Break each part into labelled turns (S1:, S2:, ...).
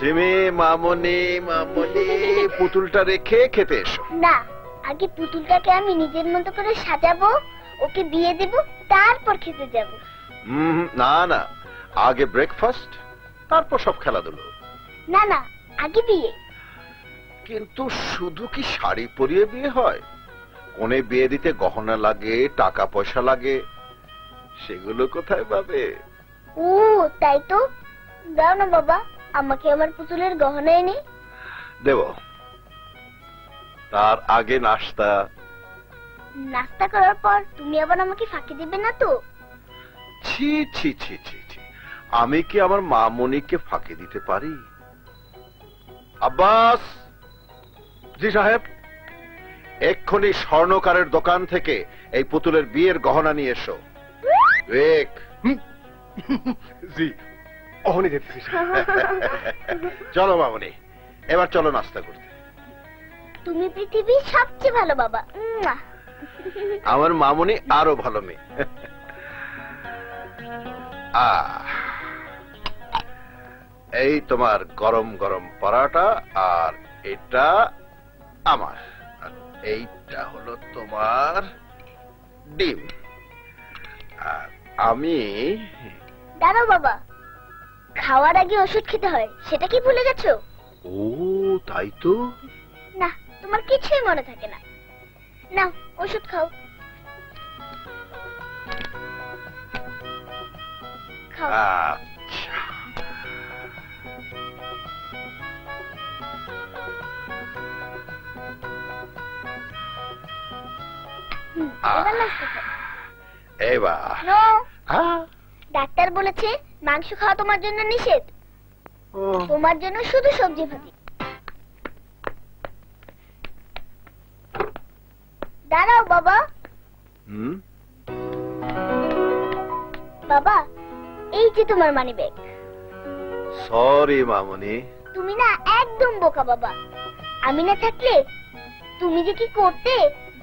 S1: সিমি, মামনি মামনি, পুতুলটা রেখে খেতে এসো।
S2: না, আগে পুতুলটাকে আমি নিজের মতো করে সাজাবো, ওকে বিয়ে দেব, তারপর খেতে যাব।
S1: না না, আগে ব্রেকফাস্ট, তারপর সব খেলাধুলো।
S2: না না, আগে বিয়ে।
S1: কিন্তু শুধু কি শাড়ি পরিয়ে বিয়ে হয়? কোনে বিয়ে দিতে গহনা লাগে, টাকা পয়সা লাগে, সেগুলো কোথায় পাবে?
S2: ও তাই তো, দাও না বাবা, আমাকে আমার পুতুলের গহনা এনে।
S1: দেব, তার আগে নাস্তা।
S2: নাস্তা করার পর তুমি আবার আমাকে ফাঁকি দিবে না তো?
S1: ছি ছি ছি ছি ছি, আমি কি আমার মামনিকে ফাঁকি দিতে পারি? আব্বাস। জি সাহেব। এক্ষুনি স্বর্ণকারের দোকান থেকে এই পুতুলের বিয়ের গহনা নিয়ে এসো।
S3: জি, অহনি দেখছি।
S1: চলো মামনি, এবার চলো নাস্তা করতে।
S2: তুমি পৃথিবীর সবচেয়ে ভালো বাবা।
S1: আমার মামনি আরো ভালো মেয়ে। এই তোমার গরম গরম পরাটা, আর এটা আমার, এইটা হলো তোমার ডিম। আর আমি
S2: দাঁড়াও বাবা, খাওয়ার আগে ওষুধ খেতে হয়, সেটা কি ভুলে গেছো?
S1: ও তাই তো।
S2: না, তোমার কিছুই মনে থাকে না। নাও ওষুধ খাও। খাও।
S1: আচ্ছা।
S2: এবার নাস্তা খাও।
S1: এবার
S2: নো, ডাক্তার বলেছে মাংস খাওয়া তোমার জন্য নিষেধ, তোমার জন্য শুধু সবজি ভাজি। দাঁড়াও বাবা। বাবা, এই যে তোমার মানি ব্যাগ।
S1: সরি মামনি।
S2: তুমি না একদম বোকা বাবা, আমি না থাকলে তুমি যে কি করতে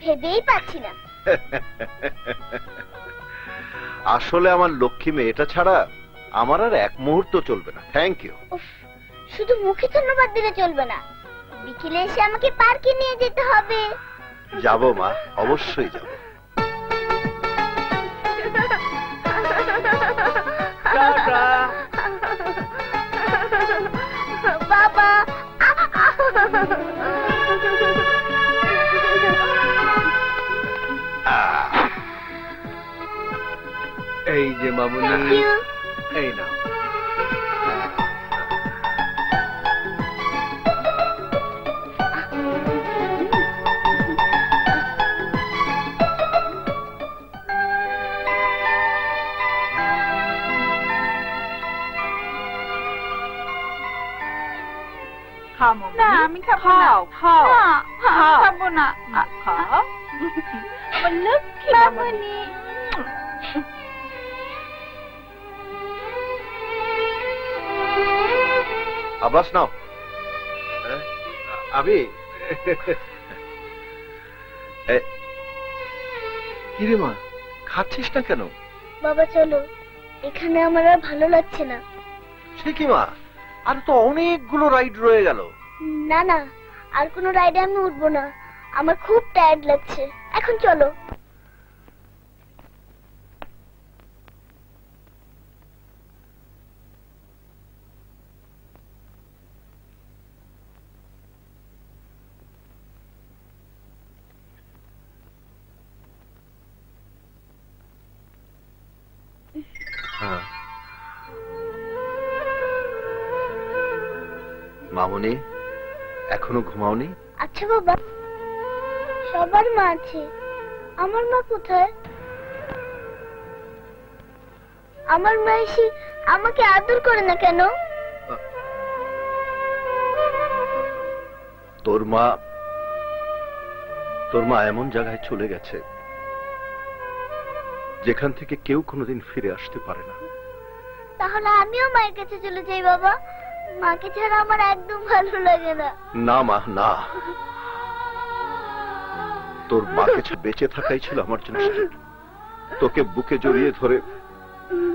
S2: ভেবেই পাচ্ছি না।
S1: আসলে আমার লক্ষ্মী মেয়েটা ছাড়া আমার আর এক মুহূর্ত চলবে না। Thank you.
S2: শুধু মুখে ধন্যবাদ দিলে চলবে না, বিকেলে এসে আমাকে পার্কে নিয়ে যেতে হবে।
S1: যাবো মা, অবশ্যই যাবো।
S2: বাবা।
S3: এই যে মামুনি, এই নাও।
S4: না, আমি খাবো না। খাবো না। আমার লক্ষ্মী মামনি।
S1: আব্বাস নাও।
S3: আমি কিরে মা, খাচ্ছিস না কেন?
S2: বাবা চলো, এখানে আমার আর ভালো লাগছে না।
S1: সে কি মা, আর তো অনেকগুলো রাইড রয়ে গেল।
S2: না না, আর কোনো রাইডে আমি উঠবো না, আমার খুব টায়ার্ড লাগছে, এখন চলো।
S1: মামনি, এখনো ঘুমাওনি?
S2: আচ্ছা বাবা, সবার মা আছে, আমার মা কোথায়? আমার মা এসে আমাকে আদর করে না কেন?
S1: তোর মা এমন জায়গায় চলে গেছে যেখান থেকে কেউ কোনোদিন ফিরে আসতে পারে না।
S2: তাহলে আমিও মায়ের কাছে চলে যাই বাবা, মাকে ছাড়া আমার একদম ভালো লাগে না।
S1: না মা, না, তোর মাকে বেঁচে থাকাই ছিল আমার জন্য। তোকে বুকে জড়িয়ে ধরে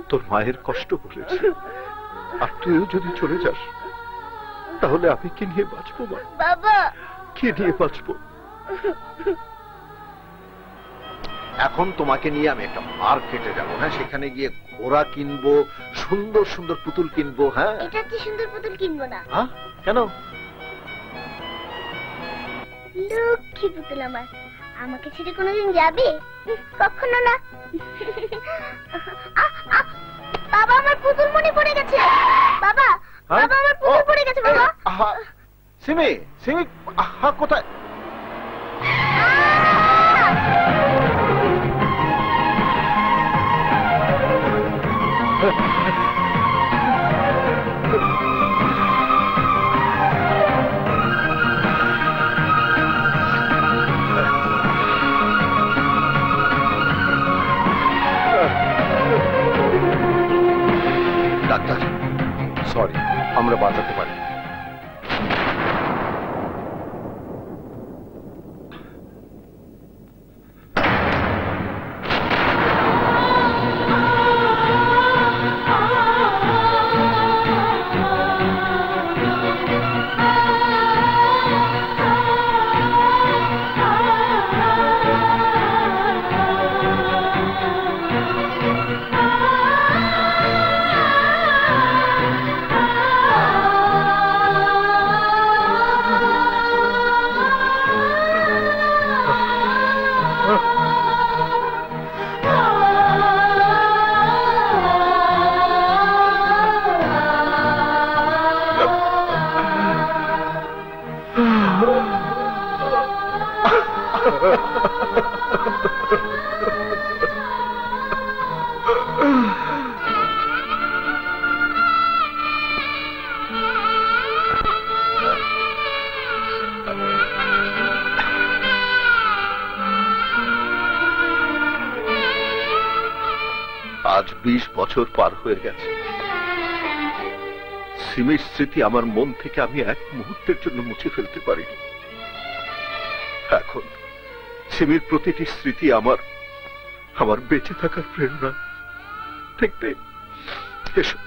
S1: তোর মায়ের কষ্ট বলেছি, আর তুইও যদি চলে যাস তাহলে আমি কি নিয়ে বাঁচবো মা?
S2: বাবা,
S1: কি নিয়ে বাঁচবো? এখন তোমাকে নিয়ে আমি একটা মার্কেটে যাবো, হ্যাঁ, সেখানে গিয়ে ঘোড়া কিনবো, সুন্দর সুন্দর পুতুল কিনবো। হ্যাঁ,
S2: এটা কি সুন্দর পুতুল কিনবো না?
S1: হ্যাঁ, কেন?
S2: লক্ষ্মী পুতুল আমার, আমাকে ছেড়ে কোনোদিন যাবে? কখনো না। বাবা, আমার পুতুল মনে পড়ে গেছে। বাবা, বাবা, আমার পুতুল পড়ে গেছে। বাবা,
S1: সিমি, সিমি, আহা, কোথায়? ডাক্তার, সরি, আমরা বাঁচাতে পারি। আজ 20 বছর পার হয়ে গেছে। সিমির স্মৃতি আমার মন থেকে আমি এক মুহূর্তের জন্য মুছে ফেলতে পারিনি। এখন সিমির প্রতিটি স্মৃতি আমার আমার বেঁচে থাকার প্রেরণা। দেখতে এসো,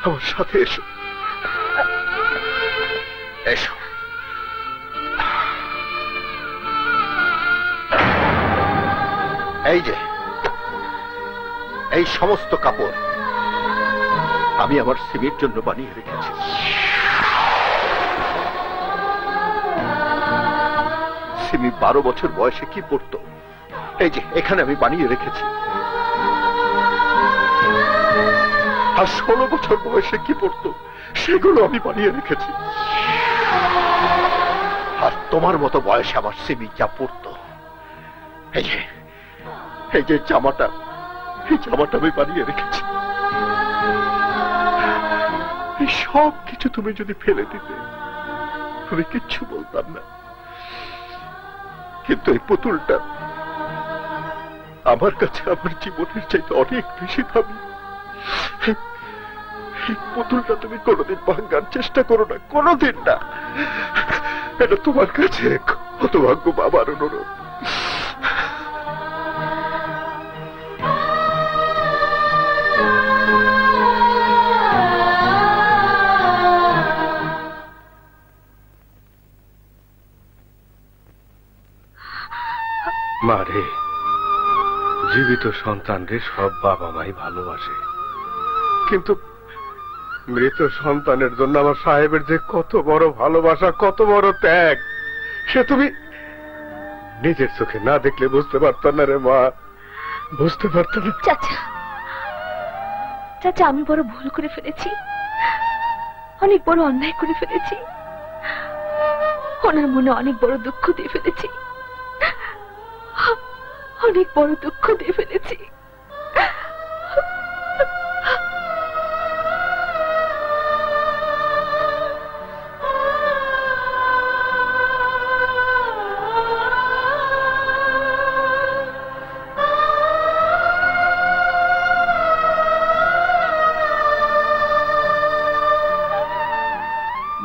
S1: আমার সাথে এসো, এসো। এই যে এই সমস্ত কাপড় আমি আমার সিমির জন্য বানিয়ে রেখেছি। সিমি 12 বছর বয়সে কি পড়তো, এই যে এখানে আমি বানিয়ে রেখেছি। আর 16 বছর বয়সে কি পড়তো সেগুলো আমি বানিয়ে রেখেছি। আর তোমার মতো বয়সে আমার সিমি যা পড়তো, এই যে জামাটা, এই জামাটা আমি বানিয়ে রেখেছি। এই সব কিছু তুমি যদি ফেলে দিতে আমি কিচ্ছু বলতাম না, কিন্তু এই পুতুলটা আমার কাছে আমার জীবনের চাইতে অনেক বেশি দামি। এই পুতুলটা তুমি কোনোদিন ভাঙার চেষ্টা করো না, কোনোদিন না। এটা তোমার কাছে হতভাগ্য বাবার অনুরোধ।
S3: মারে, জীবিত সন্তানরে সব বাবা মাই ভালোবাসে, কিন্তু মৃত সন্তানের জন্য আমার সাহেবের যে কত বড় ভালোবাসা, কত বড় ত্যাগ, সে তুমি নিজের চোখে না দেখলে বুঝতে পারত না রে মা, বুঝতে পারত না।
S5: চাচা, চাচা, আমি বড় ভুল করে ফেলেছি, অনেক বড় অন্যায় করে ফেলেছি, ওনার মনে অনেক বড় দুঃখ দিয়ে ফেলেছি, অনেক বড় দুঃখ দিয়ে ফেলেছি।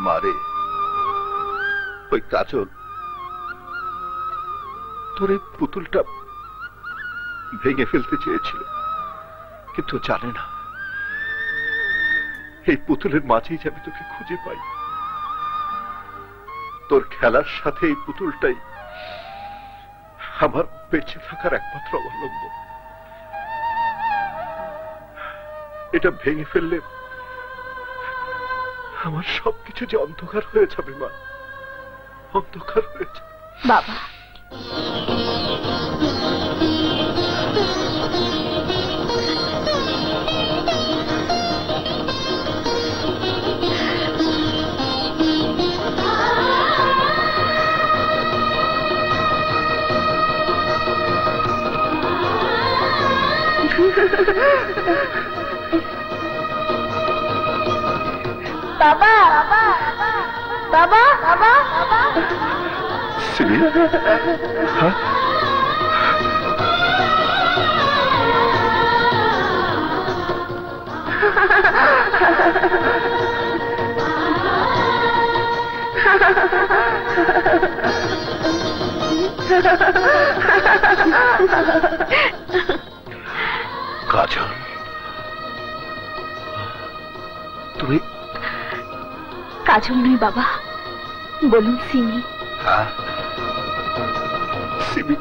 S1: মারে, ওই কাজল তোর এই পুতুলটা ভেঙে ফেলতে চেয়েছিল, কিন্তু জানে না এই পুতুলের মাঝেই যে আমি তোকে খুঁজে পাই। তোর খেলার সাথে এই পুতুলটাই আমার বেঁচে থাকার একমাত্র অবলম্বন। এটা ভেঙে ফেললে আমার সবকিছু যে অন্ধকার হয়ে যাবে মা, অন্ধকার হয়ে যাবে।
S5: বাবা,
S2: বাবা বাবা বাবা
S1: সিমি, হ্যাঁ? কাজল, তুমি?
S5: কাজল নয় বাবা, বলুন সিমি।
S1: হ্যাঁ, সিমি।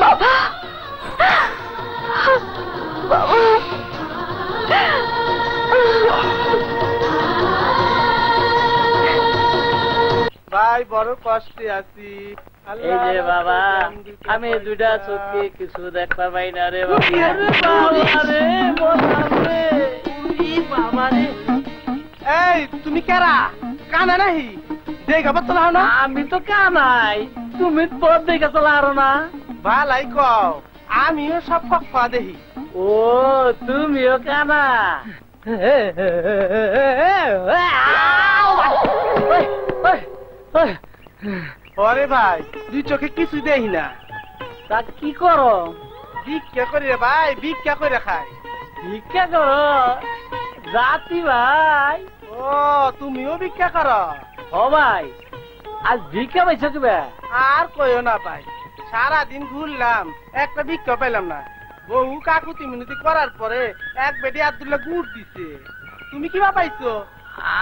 S5: বাবা, বাবা,
S6: ভাই বড় কষ্টে আছি।
S7: এই যে বাবা, আমি দুটা চোখে কিছু দেখতে পাই না রে বাবা।
S6: এই তুমি কেরা? কানা নাহি? দেখা পাচ্ছ না?
S7: আমি তো কানাই, তুমি পথ দেখে চলা আরো না।
S6: ভালাই কও, আমিও সব ফা দেখি।
S7: ও, তুমিও কানা?
S6: ওরে ভাই, দুই চোখে কিছু দেখি না।
S7: তা কি করো?
S6: ভিক্ষা করি রে ভাই, ভিক্ষা করে খাই।
S7: ভিক্ষা করো? জাতি ভাই।
S6: ও, তুমিও ভিক্ষা করো?
S7: ও ভাই, আজ ভিক্ষা পাইছো কিবা?
S6: আর কইও না ভাই, সারাদিন ঘুরলাম, একটা ভিক্ষা পাইলাম না। বহু কাকুতি মিনতি করার পরে এক বেটি আব্দুল্লাহ গুড় দিছে। তুমি কিবা পাইছো?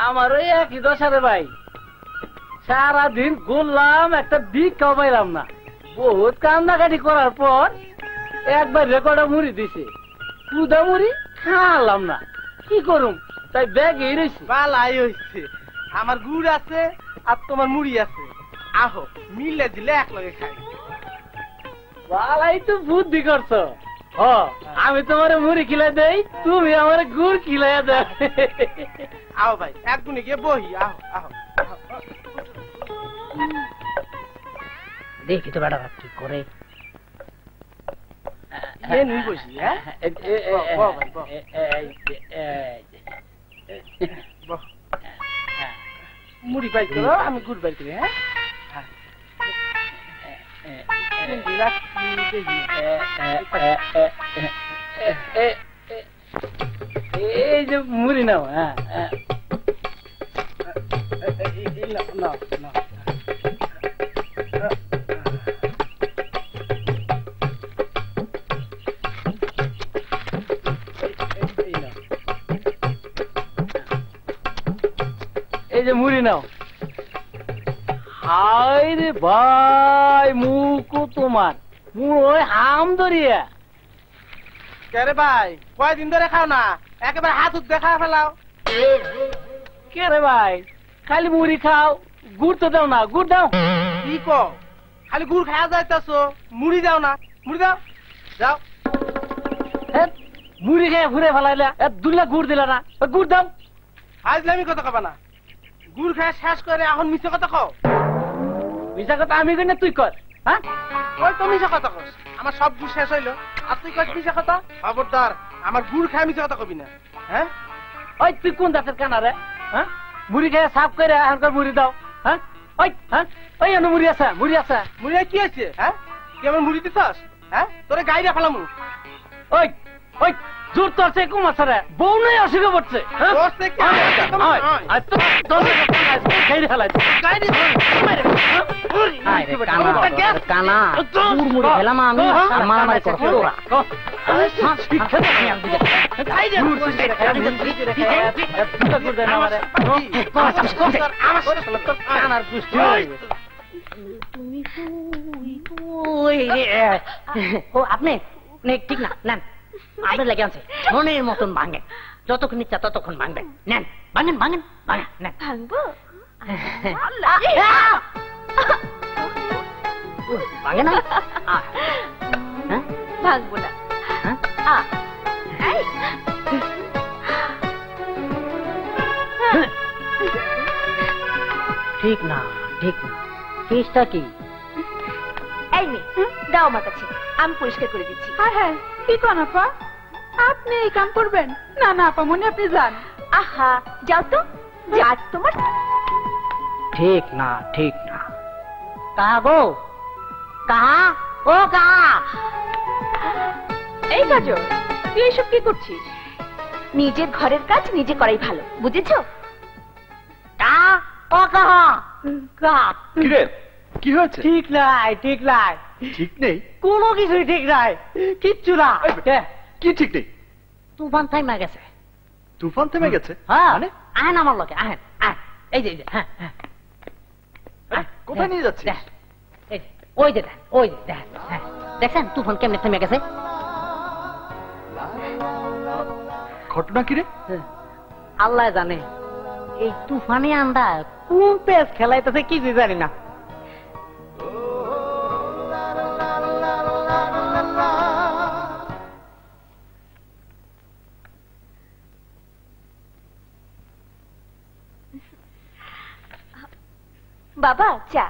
S7: আমার ওই একই দশা রে ভাই, সারাদিন ঘুরলাম, একটা ভিক্ষা পাইলাম না। বহুত কান্দাকাটি করার পর একবার রেকর্ডে মুড়ি দিছে, কুদা মুড়ি খাওয়ালাম না, কি করুম, তাই ব্যাগে রয়েছে।
S6: বালাই হইছে, আমার গুড় আছে আর তোমার মুড়ি আছে, আহো মিলে দিলে এক লগে খাই।
S7: বালাই তো বুদ্ধি করছো। ও, আমি তোমার মুড়ি খিলাই দেই, তুমি আমার গুড় খিলাই দাও।
S6: আও ভাই, এক গুণে গিয়ে বহি, আহো আহো।
S7: দেখি তো বেটা কি করে।
S6: নুই বসি, হ্যাঁ মুড়ি পাই করো, আমি গুড় পাই করি। হ্যাঁ
S7: এই যে মুড়ি নাও। হ্যাঁ, এই যে মুড়ি নাও। হায় রে ভাই, মুখ তোমার ওই হাম ধরিয়া।
S6: কে রে ভাই, কয়দিন ধরে খাও না? একেবারে হাত উঠ দেখা ফেলাও।
S7: কে রে ভাই, খালি মুড়ি খাও, গুড় তো দাও না, গুড় দাও।
S6: কি কো, খালি গুড় খাওয়া যাইতাছো, মুড়ি দাও না? মুড়ি দাও, যাও।
S7: মুড়ি খেয়ে ঘুরে ফেলাইলা, দুলা গুড় দিলা না, গুড় দাও।
S6: আজলামি কথা কবা না, গুড় খায় শেষ করে এখন মিছে কথা কও।
S7: মিছা কথা আমি কই না তুই কর? হ্যাঁ,
S6: ওই তো মিছে কথা কস, আমার সব গুড় শেষ হইলো আর তুই কস মিছে কথা? খবরদার, আমার গুড় খায় মিছে কথা কবি না। হ্যাঁ,
S7: ওই তুই কোন দাঁতের কানা রে? হ্যাঁ, মুড়ি খেয়ে সাফ করে এখনকার মুড়ি দাও। হ্যাঁ, ওই হ্যাঁ, ওই এনে মুড়ি আছে, মুড়ি আছে।
S6: মুড়ি কি আছে? হ্যাঁ, তুই আমার মুড়ি দিছস? হ্যাঁ, তোরে গাইরা ফেলামু।
S7: ওই ওই জোর তোর সে কুমার বউ নাই অসুখে পড়ছে
S8: আপনি ঠিক না নেন আপনার লেগে আছে মনের মতন ভাঙেন যতক্ষণ ইচ্ছা ততক্ষণ ভাঙবেন নেন ভাঙেন ভাঙেন ভাঙেন নেন
S5: ভাঙবো
S8: ভাঙে না
S5: ভাঙবো না
S8: ঠিক না ঠিক না কেসটা কি
S5: এই মেয়ে দাও আমার কাছে আমি পরিষ্কার করে দিচ্ছি
S4: হ্যাঁ হ্যাঁ কি কোন আপা আপনি এই কাম করবেন না না আপা মনে আপনি যান
S5: আহা যাও তো যা তোমার
S8: ঠিক না কাহা গো কাহা ও কাহা
S5: এই কাজল তুই এসব কি করছিস নিজের ঘরের কাজ নিজে করাই ভালো বুঝেছো
S8: কাহা ও কাহা কাহা
S3: কিরে কি হয়েছে?
S8: ঠিক নাই
S3: ঠিক নেই?
S8: কোনো কিছুই ঠিক নাই কিচ্ছু না
S3: কি ঠিক নেই?
S8: তুফান থাইমা গেছে
S3: তুফান থেমে গেছে?
S8: হ্যাঁ
S3: মানে
S8: আহেন আমার লোকে আহেন এই যে হ্যাঁ হ্যাঁ
S3: কোথায় নিয়ে যাচ্ছিস?
S8: ওই যে হ্যাঁ দেখছেন তুফান কেমনে থেমে গেছে
S3: ঘটনা কি রে?
S8: আল্লাহ জানে এই তুফানে আন্দা কোন পেস খেলাইতেছে কিছু জানি না
S5: বাবা চা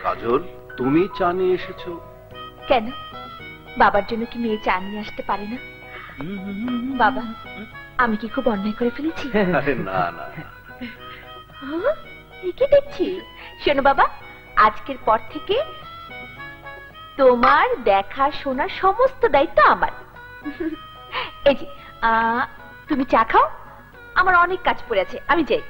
S1: কাজল তুমি চা নিয়ে এসেছো
S5: কেন বাবার জন্য কি মেয়ে চা নিয়ে আসতে পারে না বাবা আমি কি খুব অন্যায় করে ফেলেছি
S1: আরে না না
S5: কি দেখছি শোনো বাবা আজকের পর থেকে তোমার দেখা শোনার সমস্ত দায়িত্ব আমার এই যে তুমি চা খাও আমার অনেক কাজ পড়ে আছে আমি যাই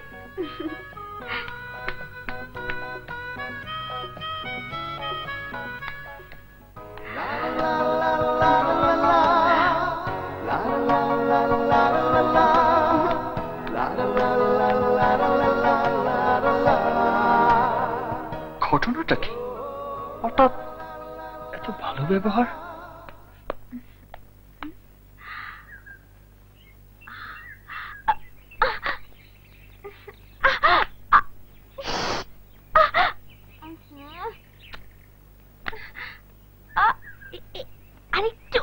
S3: ঘটনাটা কি? হঠাৎ এত ভালো ব্যবহার?
S5: আরেকটু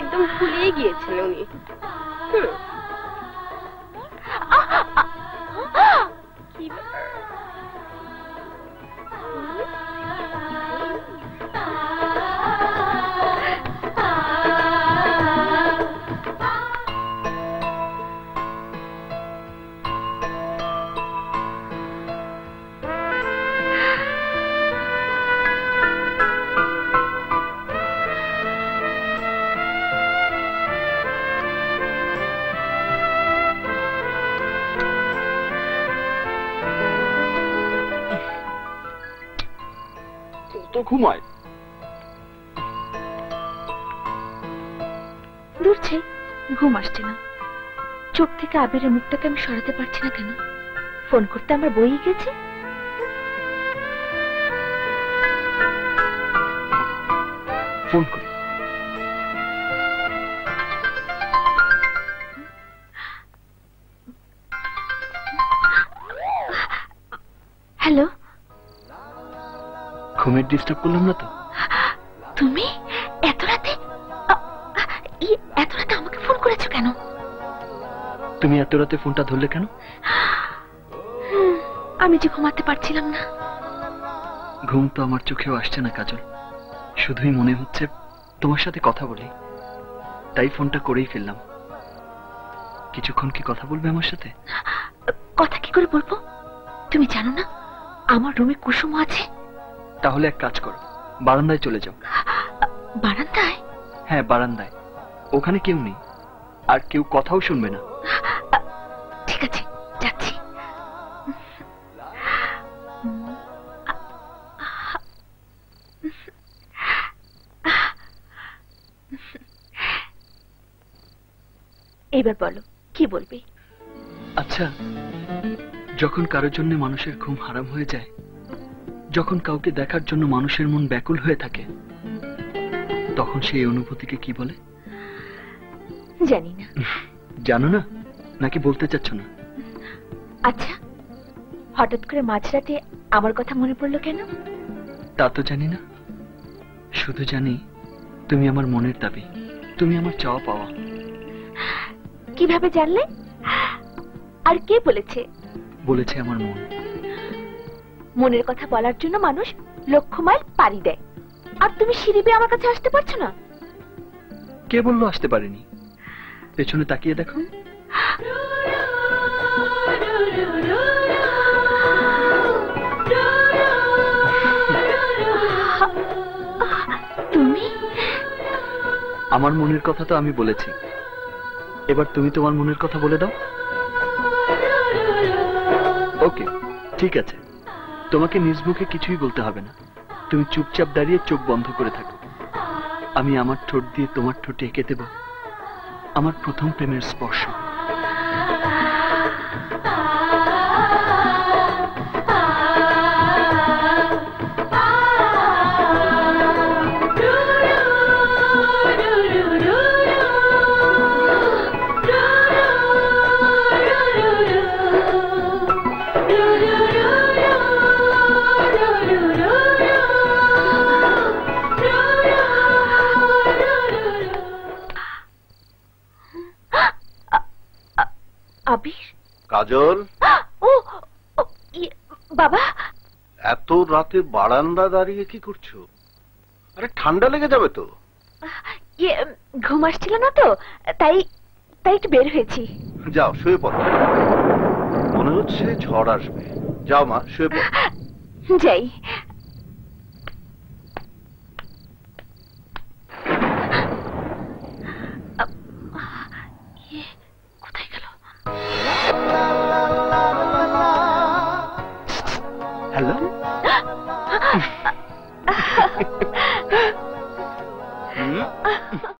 S5: একদম ভুলেই গিয়েছেন উনি
S1: ঘুমায়।
S5: দূরছে ঘুম আসছে না, চোখ থেকে আবিরের মুখটাকে আমি সরাতে পারছি না কেন? ফোন করতে আমার বই গেছে।
S1: ফোন করি।
S5: হ্যালো,
S9: ঘুমের ডিস্টার্ব করলাম না তো?
S5: তুমি এত রাতে আমাকে ফোন করেছো কেন?
S9: তুমি এত রাতে ফোনটা ধরলে কেন?
S5: আমি যে ঘুমাতে পারছিলাম না।
S9: ঘুম তো আমার চোখেও আসছে না কাজল, শুধুই মনে হচ্ছে তোমার সাথে কথা বলি, তাই ফোনটা করেই ফেললাম। কিছুক্ষণ কি কথা বলবে আমার সাথে?
S5: কথা কি করে বলবো? তুমি জানো না আমার রুমে কুসুম আছে?
S9: তাহলে এক কাজ করো, বারান্দায় চলে যাও।
S5: বারান্দায়?
S9: হ্যাঁ বারান্দায়, ওখানে কেউ নেই আর কেউ কথাও শুনবে না।
S5: ঠিক আছে, যাচ্ছি। এবার বলো কি বলবে?
S9: আচ্ছা, যখন কারোর জন্য মানুষের ঘুম হারাম হয়ে যায়, যখন কাউকে দেখার জন্য মানুষের মন ব্যাকুল হয়ে থাকে, তখন সেই অনুভূতিকে কি বলে?
S5: জানি না।
S9: জানো না নাকি বলতে চাচ্ছ না?
S5: আচ্ছা, হঠাৎ করে মাঝরাতে আমার কথা মনে পড়লো কেন?
S9: তা তো জানি না, শুধু জানি তুমি আমার মনের দাবি, তুমি আমার চাওয়া পাওয়া।
S5: কিভাবে জানলে? আর কে বলেছে?
S9: বলেছে আমার মন।
S5: মনের কথা বলার জন্য মানুষ লক্ষ মাইল পাড়ি দেয়, আর তুমি সিঁড়ি বেয়ে আমার কাছে আসতে পারছো না?
S9: কে বললো আসতে পারিনি? পেছনে তাকিয়ে দেখো।
S5: তুমি?
S9: আমার মনের কথা তো আমি বলেছি, এবার তুমি তোমার মনের কথা বলে দাও। ওকে, ঠিক আছে, তোমাকে নিজ মুখে কিছুই বলতে হবে না, তুমি চুপচাপ দাঁড়িয়ে চোখ বন্ধ করে থাকো। আমি আমার ঠোঁট দিয়ে তোমার ঠোঁটে এঁকে দেব আমার প্রথম প্রেমের স্পর্শ।
S5: আবির?
S1: কাজল,
S5: ও বাবা,
S1: এত রাতে বারান্দা দাঁড়িয়ে কি করছো? আরে ঠান্ডা লেগে যাবে তো।
S5: ঘুম আসছিল না তো, তাই একটু বের হয়েছি।
S1: যাও শুয়ে পড়ো, মনে হচ্ছে ঝড় আসবে। যাও মা, শুয়ে পড়ো।
S5: যাই। কোথায় গেল?
S9: হ্যালো।